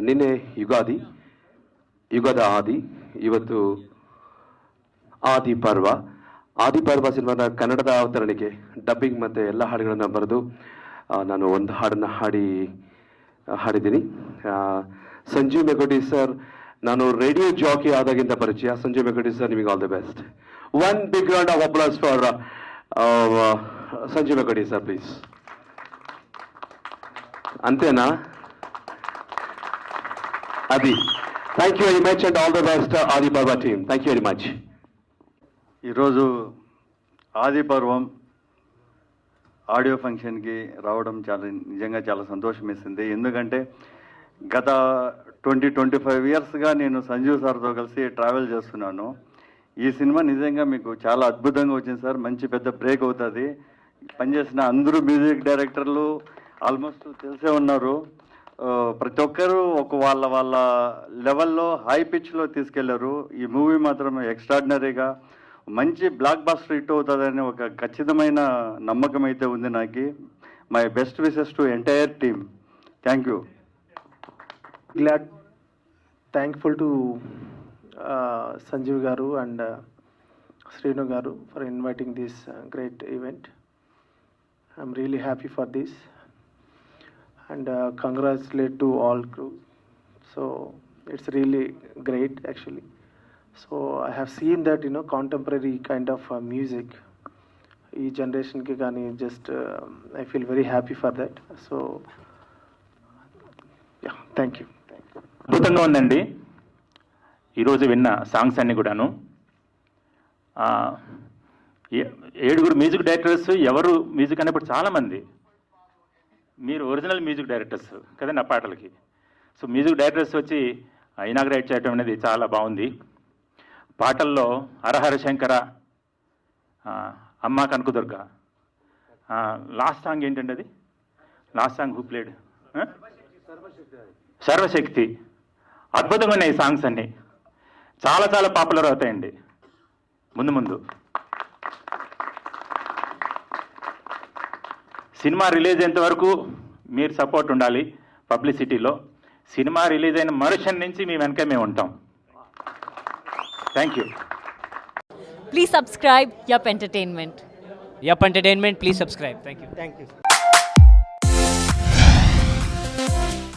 ನಿನ್ನೆ ಯುಗದ ಆದಿ, ಇವತ್ತು ಆದಿ ಪರ್ವ ಸಿನಿಮಾದ ಕನ್ನಡದ ಅವತರಣಿಕೆ, ಡಬ್ಬಿಂಗ್ ಮತ್ತು ಎಲ್ಲ ಹಾಡುಗಳನ್ನು ಬರೆದು ನಾನು ಒಂದು ಹಾಡನ್ನು ಹಾಡಿದ್ದೀನಿ. ಸಂಜೀವ್ ಮೆಗೋಟಿ ಸರ್, ನಾನು ರೇಡಿಯೋ ಜಾಕಿ ಆದಾಗಿಂದ ಪರಿಚಯ. ಸಂಜೀವ್ ಮೆಗೋಟಿ ಸರ್, ನಿಮಗೆ all the best. One big round of applause for Sanjeev Megoti sir, please. అంతేనా? అది. Thank you very much and all the best Aadi Parva team. Thank you very much. ఈరోజు ఆది పర్వం ఆడియో ఫంక్షన్కి రావడం నిజంగా చాలా సంతోషం వేసింది. ఎందుకంటే గత 25 ఇయర్స్గా నేను సంజీవ్ సార్తో కలిసి ట్రావెల్ చేస్తున్నాను. ఈ సినిమా నిజంగా మీకు చాలా అద్భుతంగా వచ్చింది సార్. మంచి పెద్ద బ్రేక్ అవుతుంది. పనిచేసిన అందరూ మ్యూజిక్ డైరెక్టర్లు ఆల్మోస్ట్ తెలిసే ఉన్నారు. ప్రతి ఒక్కరూ వాళ్ళ లెవెల్లో హై పిచ్లో తీసుకెళ్లారు. ఈ మూవీ మాత్రం ఎక్స్ట్రాడినరీగా మంచి బ్లాక్ బస్టర్ హిట్ అవుతుందని ఒక ఖచ్చితమైన నమ్మకం అయితే ఉంది నాకు. My best wishes to entire team. Thank you. Thankful to Sanjeev Garu and Srinu Garu for inviting this great event. I'm really happy for this and congratulate to all crew. So it's really great actually. So I have seen that contemporary kind of music ee generation ki gaani just I feel very happy for that. So yeah, thank you. అద్భుతంగా ఉందండి ఈరోజు విన్న songs అన్నీ కూడాను. 7 music directors ఎవరు music అనేప్పుడు చాలామంది మీరు original music directors కదండి ఆ పాటలకి. సో మ్యూజిక్ డైరెక్టర్స్ వచ్చి ఇనాగ్రేట్ చేయడం అనేది చాలా బాగుంది. పాటల్లో హరహర శంకర, అమ్మ కనకదుర్గ, లాస్ట్ సాంగ్ ఏంటండి అది? Last song who played? సర్వశక్తి. అద్భుతంగా ఉన్నాయి ఈ సాంగ్స్ అన్నీ. చాలా చాలా పాపులర్ అవుతాయండి ముందు. సినిమా రిలీజ్ అయ్యేంత వరకు మీరు సపోర్ట్ ఉండాలి పబ్లిసిటీలో. సినిమా రిలీజ్ అయిన మరుక్షణం నుంచి మీ వెనక మేము ఉంటాం. Thank you. Please subscribe Yup Entertainment. Yup Entertainment, please subscribe. Thank you.